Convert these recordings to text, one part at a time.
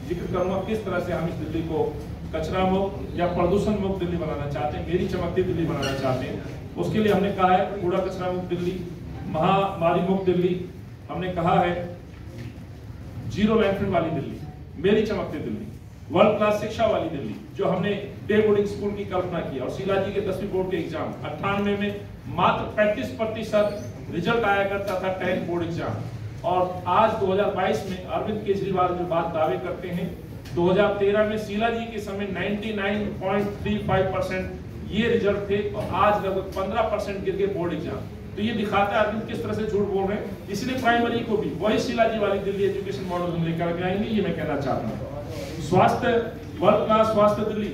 जिक्र करूंगा किस तरह से हम इस दिल्ली को कचरा मुक्त या प्रदूषण मुक्त दिल्ली बनाना चाहते हैं, मेरी चमकती दिल्ली बनाना चाहते हैं। उसके लिए हमने कहा है कूड़ा कचरा मुक्त दिल्ली, महामारी मुक्त दिल्ली, हमने कहा है जीरो लैंडफिल वाली दिल्ली, मेरी चमकती दिल्ली, वर्ल्ड क्लास शिक्षा वाली दिल्ली, जो हमने डे बोर्डिंग स्कूल की कल्पना की। और शीला जी के 10वीं बोर्ड के एग्जाम 98 में मात्र 35% रिजल्ट आया करता था 10th बोर्ड एग्जाम, और आज 2022 में अरविंद केजरीवाल जो बात दावे करते हैं, 2013 में शीला जी के समय 99.35% ये रिजल्ट थे और आज लगभग 15% गिर गए बोर्ड एग्जाम। तो ये दिखाता है अरविंद किस तरह से झूठ बोल रहे हैं। इसलिए प्राइमरी को भी वही शीला जी वाली दिल्ली एजुकेशन मॉडल हम लेकर के आएंगे, ये मैं कहना चाहता हूँ। स्वास्थ्य, वर्ल्ड क्लास स्वास्थ्य दिल्ली,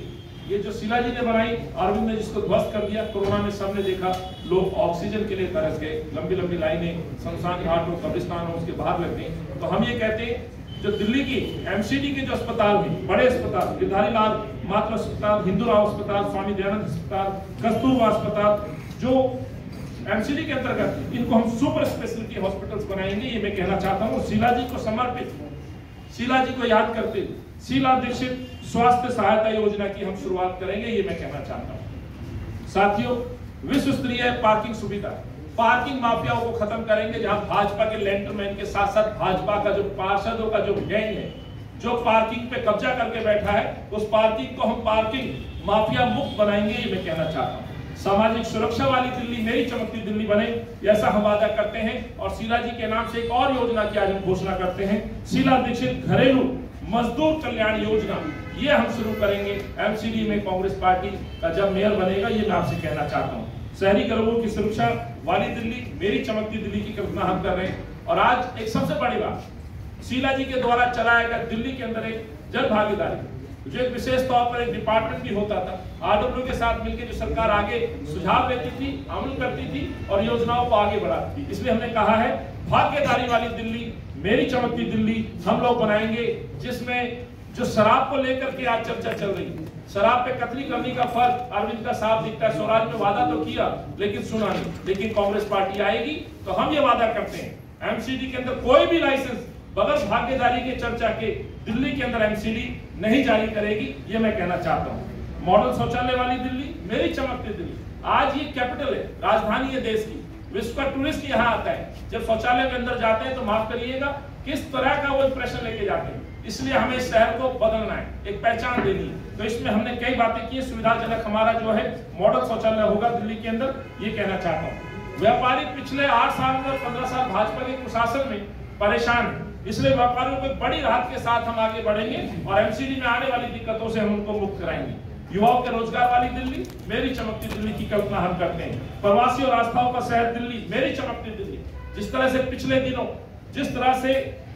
ये जो शीला जी ने बनाई, अरविंद ने जिसको ध्वस्त कर दिया। कोरोना में सबने देखा, लोग ऑक्सीजन के लिए तरस गए, लंबी लंबी लाइनें शमशान घाट हो, कब्रिस्तान हो, उसके बाहर लग गई। तो हम ये कहते हैं जो दिल्ली की एमसीडी के जो अस्पताल में, बड़े अस्पताल, गिरधारी लाल मातृ अस्पताल, हिंदू राव अस्पताल, स्वामी दयानंद अस्पताल, कस्तूरबा अस्पताल, जो एमसीडी के अंतर्गत, इनको हम सुपर स्पेशलिटी हॉस्पिटल्स बनाएंगे, ये मैं कहना चाहता हूँ। शीला जी को समर्पित, शीला जी को याद करते शीला दीक्षित स्वास्थ्य सहायता योजना की हम शुरुआत करेंगे, ये मैं कहना चाहता हूँ। साथियों, विश्व स्तरीय पार्किंग सुविधा, पार्किंग माफियाओं को खत्म करेंगे। जहां भाजपा के लेंटरमैन के साथ साथ भाजपा का जो पार्षदों का जो गैंग है, जो पार्किंग पे कब्जा करके बैठा है, उस पार्किंग को हम पार्किंग माफिया मुक्त बनाएंगे, ये मैं कहना चाहता हूँ। सामाजिक सुरक्षा वाली दिल्ली, मेरी चमकती दिल्ली बने, ऐसा हम वादा करते हैं। और शीला जी के नाम से एक और योजना की आज हम घोषणा करते हैं, शीला दीक्षित घरेलू मजदूर कल्याण योजना, ये हम शुरू करेंगे एमसीडी में। कांग्रेस पार्टी का जब मेयर बनेगा, ये मैं आपसे कहना चाहता हूँ। शहरी गरीबों की सुरक्षा वाली दिल्ली, मेरी चमकती दिल्ली की कल्पना हम कर रहे हैं। और आज एक सबसे बड़ी बात, शीला जी के द्वारा चलाया गया दिल्ली के अंदर एक जन भागीदारी, जो एक विशेष तौर पर एक डिपार्टमेंट भी होता था, आरडब्ल्यू के साथ मिलकर जो सरकार आगे सुझाव लेती थी, अमल करती थी और योजनाओं को आगे बढ़ाती थी। इसलिए हमने कहा है भागीदारी वाली दिल्ली, मेरी चमकती दिल्ली हम लोग बनाएंगे, जिसमें जो शराब को लेकर के आज चर्चा चल रही है, शराब पे कतली करने का फर्क अरविंद का साफ दिखता है। स्वराज में वादा तो किया लेकिन सुना नहीं, लेकिन कांग्रेस पार्टी आएगी तो हम ये वादा करते हैं एमसीडी के अंदर कोई भी लाइसेंस बगैर भागीदारी के चर्चा के दिल्ली के अंदर एमसीडी नहीं जारी करेगी, ये मैं कहना चाहता हूँ। मॉडल शौचालय वाली दिल्ली, मेरी चमकती दिल्ली, आज ये कैपिटल है, राजधानी है देश की, विश्व का टूरिस्ट यहाँ आता है। जब शौचालय के अंदर जाते हैं तो माफ करिएगा किस तरह का वो इंप्रेशन लेके जाते हैं। इसलिए हमें इस शहर को बदलना है, एक पहचान देनी है। तो इसमें हमने कई बातें की, सुविधाजनक हमारा जो है मॉडल शौचालय होगा दिल्ली के अंदर, ये कहना चाहता हूँ। व्यापारी पिछले 8 साल में और 15 साल भाजपा के प्रशासन में परेशान है, इसलिए व्यापारियों को बड़ी राहत के साथ हम आगे बढ़ेंगे और एमसीडी में आने वाली दिक्कतों से हम उनको मुक्त कराएंगे। युवाओं के रोजगार वाली दिल्ली, मेरी चमकती दिल्ली की कल्पना हम करते हैं। प्रवासी और आस्थाओं का शहर दिल्ली, मेरी चमकती दिल्ली, जिस तरह से पिछले दिनों जिस तरह से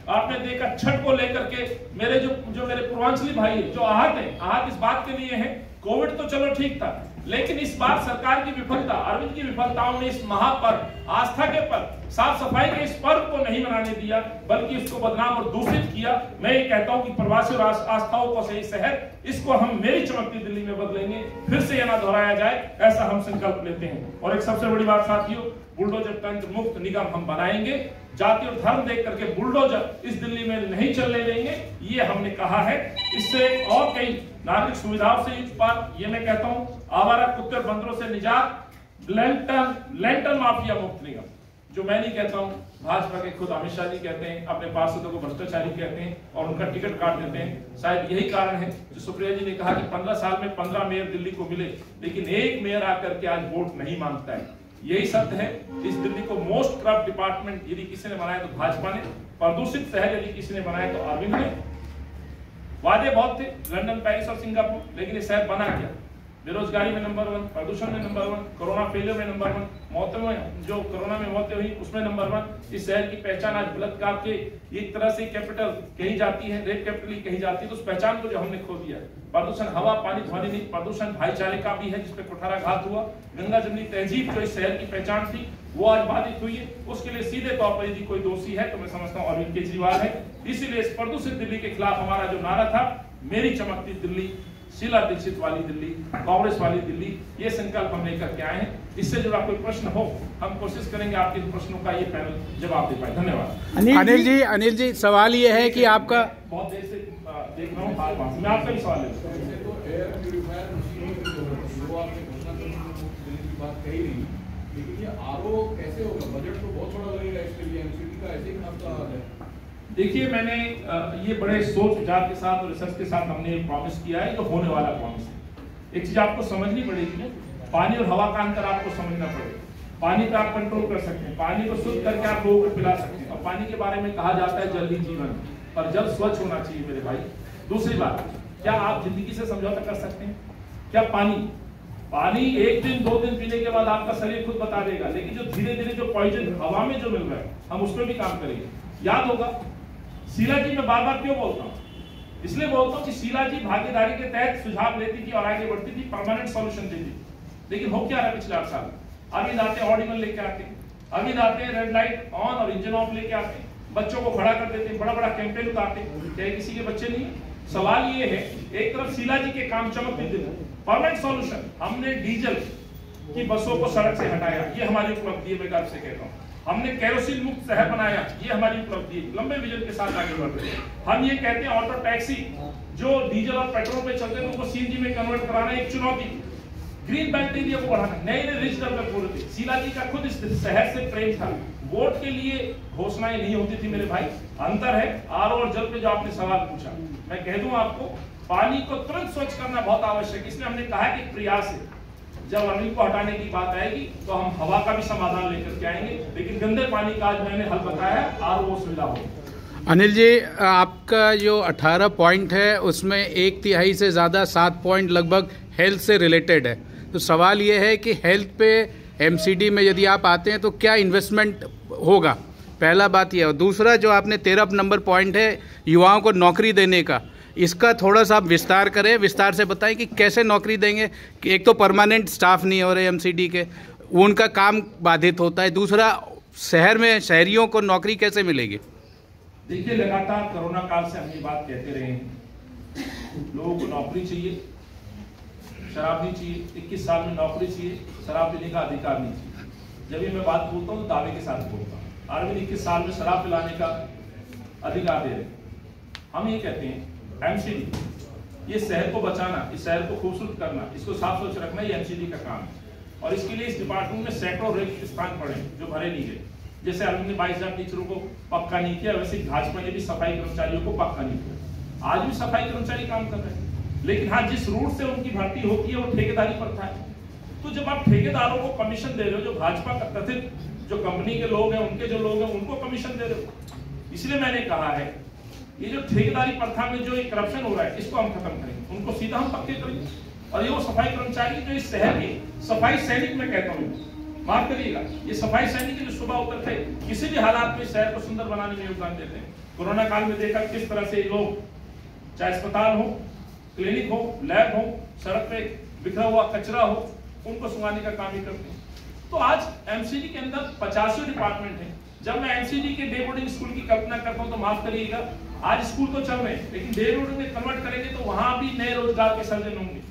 आपने देखा छठ को लेकर के मेरे जो मेरे पूर्वांचली भाई जो आहत है, आहत इस बात के लिए है, कोविड तो चलो ठीक था, लेकिन इस बार सरकार की विफलता, अरविंद की विफलताओं ने इस महापर्व, आस्था के पर्व, साफ सफाई के इस पर्व को नहीं मनाने दिया, बल्कि इसको बदनाम और दूषित किया। मैं ये कहता हूं कि प्रवासी और आस्थाओं को सही शहर, इसको हम मेरी चमकती दिल्ली में बदलेंगे, फिर से यह ना दोहराया जाए, ऐसा हम संकल्प लेते हैं। और एक सबसे बड़ी बात साथियों, बुलडोजर तंत्र मुक्त निगम हम बनाएंगे, जाति और धर्म देख करके बुलडोजर इस दिल्ली में नहीं चलने देंगे, ये हमने कहा है। इससे और कई नागरिक सुविधाओं से युक्त पार, ये मैं कहता हूँ, आवारा कुत्ते और बंदरों से निजात, लैंटन माफिया मुक्त निगम, जो मैं नहीं कहता हूँ, भाजपा के खुद अमित शाह जी कहते हैं, अपने पार्षदों को भ्रष्टाचारी कहते हैं और उनका टिकट काट देते हैं। शायद यही कारण है जो सुप्रिया जी ने कहा कि 15 साल में 15 मेयर दिल्ली को मिले, लेकिन एक मेयर आकर के आज वोट नहीं मांगता है। यही सत्य है। इस दिल्ली को मोस्ट करप्ट डिपार्टमेंट यदि किसी ने बनाया तो भाजपा ने, प्रदूषित शहर यदि किसी ने बनाया तो अरविंद ने। वादे बहुत थे, लंदन, पेरिस और सिंगापुर, लेकिन ये शहर बना क्या? बेरोजगारी में नंबर 1, प्रदूषण में नंबर 1, कोरोना फेलियर में नंबर 1, मौतों में जो कोरोना में मौतें हुई उसमें नंबर 1। इस शहर की पहचान आज बलात्कार के एक तरह से कैपिटल कही जाती है, रेप कैपिटल कही जाती है, तो उस पहचान को जो हमने खो दिया है। प्रदूषण हवा, पानी, ध्वनि नहीं, प्रदूषण भाईचारे का भी है, जिसपे कुठाराघात हुआ। गंगा जमनी तहजीब जो इस शहर की पहचान थी वो आज बाधित हुई है। उसके लिए सीधे तौर पर यदि कोई दोषी है तो मैं समझता हूँ अरविंद केजरीवाल है। इसीलिए इस प्रदूषित दिल्ली के खिलाफ हमारा जो नारा था, मेरी चमकती दिल्ली, शीला दीक्षित वाली दिल्ली, कांग्रेस वाली दिल्ली, ये संकल्प हम लेकर के आए हैं। इससे जुड़ा कोई प्रश्न हो, हम कोशिश करेंगे आपके प्रश्नों का ये पैनल जवाब दे पाए। धन्यवाद। अनिल जी, सवाल ये है कि आपका बहुत देर से देख रहा हूँ हाल वहां से। मैं आपका भी सवाल है तो एयर प्यूरिफायर मशीन जो आपने घोषणा करने की बात कही नहीं, लेकिन ये आरओ कैसे होगा? बजट तो बहुत बड़ा लगेगा इसके लिए, एमसीडी का ऐसे ही खासा है। देखिए, मैंने ये बड़े सोच विचार के साथ और रिसर्च के साथ हमने प्रॉमिस किया है, जो होने वाला प्रॉमिस है। एक चीज आपको समझनी पड़ेगी, पानी और हवा का अंतर आपको समझना पड़ेगा। पानी का आप कंट्रोल कर सकते हैं, पानी को शुद्ध करके आप लोगों को पिला सकते हैं। और पानी के बारे में कहा जाता है जल ही जीवन, और जल स्वच्छ होना चाहिए मेरे भाई। दूसरी बात, क्या आप जिंदगी से समझौता कर सकते हैं? क्या पानी एक दिन 2 दिन पीने के बाद आपका शरीर खुद बता देगा, लेकिन जो धीरे धीरे जो पॉइजन हवा में जो मिल रहा है, हम उस पर भी काम करेंगे। याद होगा शीला जी, मैं बार बार क्यों बोलता हूँ? इसलिए बोलता हूँ कि शीला जी भागीदारी के तहत सुझाव लेती थी और आगे बढ़ती थी, परमानेंट सॉल्यूशन देती थी। लेकिन हो क्या रहा है पिछले 8 साल? अभी आते ऑर्डिनल लेके आते, अभी आते रेड लाइट ऑन और इंजन ऑफ लेके आते, बच्चों को खड़ा कर देते, बड़ा बड़ा कैंपेन उतारते। क्या किसी के बच्चे नहीं? सवाल ये है, एक तरफ शीला जी के काम चमक भी देते, परमानेंट सॉल्यूशन, हमने डीजल की बसों को सड़क से हटाया, ये हमारी उपलब्धि है, मैं गर्व से कहता हूँ। हमने केरोसिन मुक्त शहर बनाया, ये हमारी उपलब्धि है, लंबे विजन के साथ आगे बढ़ रहे हैं। हम ये कहते हैं ऑटो टैक्सी जो डीजल और पेट्रोल पे चलते हैं उनको सीएनजी में कन्वर्ट कराना एक चुनौती, ग्रीन बेल्ट एरिया को बढ़ाना, नए रिच डेवलप हो रहे थे। शीला जी का खुद इस शहर से प्रेम था, वोट के लिए घोषणाएं नहीं होती थी मेरे भाई। अंतर है आरओ और जल पे जो आपने सवाल पूछा, मैं कह दूं आपको, पानी को तुरंत स्वच्छ करना बहुत आवश्यक है। इसलिए हमने कहा कि प्रयास है, जब अनिल को हटाने की बात आएगी तो हम हवा का भी समाधान लेकर के आएंगे, लेकिन गंदे पानी का आज मैंने हल बताया है, आरओ सुविधा हो। अनिल जी, आपका जो 18 पॉइंट है उसमें 1/3 से ज़्यादा 7 पॉइंट लगभग हेल्थ से रिलेटेड है। तो सवाल ये है कि हेल्थ पे एमसीडी में यदि आप आते हैं तो क्या इन्वेस्टमेंट होगा? पहला बात यह। और दूसरा जो आपने 13 नंबर पॉइंट है युवाओं को नौकरी देने का, इसका थोड़ा सा आप विस्तार करें, विस्तार से बताएं कि कैसे नौकरी देंगे। कि एक तो परमानेंट स्टाफ नहीं हो रहे एमसीडी के, उनका काम बाधित होता है। दूसरा, शहर में शहरियों को नौकरी कैसे मिलेगी? देखिए, लगातार कोरोना काल से हम ये बात कहते रहे हैं, लोगों को नौकरी चाहिए, शराब नहीं चाहिए। 21 साल में नौकरी चाहिए, शराब पीने का अधिकार नहीं चाहिए। जब ये मैं बात बोलता हूँ तो दावे के साथ बोलता हूँ। अरविंद 21 साल में शराब पिलाने का अधिकार दे रहे। हम ये कहते हैं एमसीडी, ये शहर को बचाना, इस शहर को खूबसूरत करना, इसको साफ सुथरा रखना, ये एमसीडी का काम है। और इसके लिए इस डिपार्टमेंट में सैकड़ों रिक्त स्थान पड़े जो भरे नहीं गए। जैसे अरविंद ने 22,000 टीचरों को पक्का नहीं किया, वैसे भाजपा ने भी सफाई कर्मचारियों को पक्का नहीं किया। आज भी सफाई कर्मचारी काम कर रहे हैं, लेकिन हाँ, जिस रूट से उनकी भर्ती होती है वो ठेकेदारी प्रथा है। तो जब आप ठेकेदारों को कमीशन दे रहे हो, जो भाजपा का कथित जो कंपनी के लोग हैं, उनके जो लोग हैं, उनको कमीशन दे रहे हो। इसलिए मैंने कहा है, ये जो ठेकेदारी प्रथा में जो करप्शन हो रहा है, इसको हम खत्म करेंगे, उनको सीधा हम पक्के करेंगे। और ये वो सफाई कर्मचारी जो इस शहर के सफाई सैनिक में कहता हूँ, माफ करिएगा, ये सफाई सैनिक जो सुबह उतरते हैं, किसी भी हालात में शहर को सुंदर बनाने में योगदान देते हैं। कोरोना काल में देखा किस तरह से लोग, चाहे अस्पताल हो, क्लिनिक हो, लैब हो, सड़क पे बिखरा हुआ कचरा हो, उनको सुंघाने का काम ही करते हैं। तो आज एमसीडी के अंदर 85 डिपार्टमेंट है। जब मैं एमसीडी के डे बोर्डिंग स्कूल की कल्पना करता हूं तो माफ करिएगा, आज स्कूल तो चल रहे हैं, लेकिन डे बोर्डिंग में कन्वर्ट करेंगे तो वहां भी नए रोजगार के सर्जन होंगे,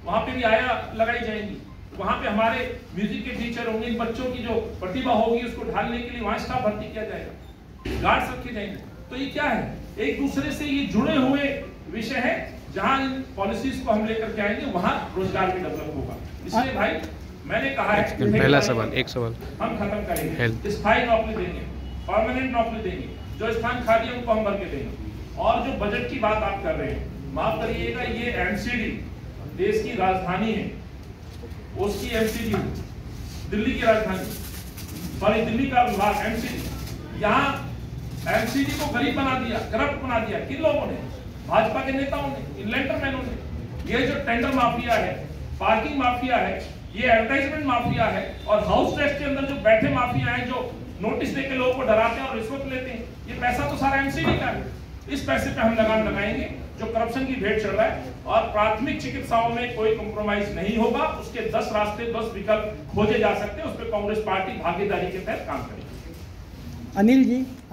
वहां पे भी आया लगाई जाएंगी, वहां पे हमारे म्यूजिक के टीचर होंगे, इन बच्चों की जो प्रतिभा होगी उसको ढालने के लिए वहां स्टाफ भर्ती किया जाएगा, गार्ड्स रखे जाएंगे। तो ये क्या है, एक दूसरे से ये जुड़े हुए विषय है। जहां इन पॉलिसीज को हम लेकर के आएंगे वहां रोजगार भी डेवलप होगा। इसलिए भाई मैंने कहा है, पहला सवाल, एक सवाल हम खत्म करेंगे, स्थायी नौकरी देंगे, परमानेंट नौकरी देंगे, जो स्थान खाली है उनको हम भर के देंगे। और जो बजट की बात आप कर रहे हैं, माफ करिएगा, ये एमसीडी देश की राजधानी है, उसकी एमसीडी दिल्ली की राजधानी, सॉरी दिल्ली का विभाग एमसीडी, यहाँ एमसीडी को गरीब बना दिया, करप्ट बना दिया। किन लोगों ने? भाजपा के नेताओं ने, इनलेंटरमैनों ने। ये जो टेंडर माफिया है, पार्किंग माफिया है, ये एडवर्टाइजमेंट माफिया है, और हाउस टेस्ट के अंदर जो बैठे माफिया हैं, जो नोटिस देके लोगों को डराते हैं और रिश्वत लेते हैं, ये पैसा तो सारा एमसीडी का है। इस पैसे पे हम लगाम लगाएंगे जो करप्शन की भेंट चढ़ रहा है। और प्राथमिक चिकित्साओं में कोई कॉम्प्रोमाइज नहीं होगा, उसके 10 रास्ते 10 विकल्प खोजे जा सकते हैं, उस पर कांग्रेस पार्टी भागीदारी के तहत काम करेगी। अनिल जी,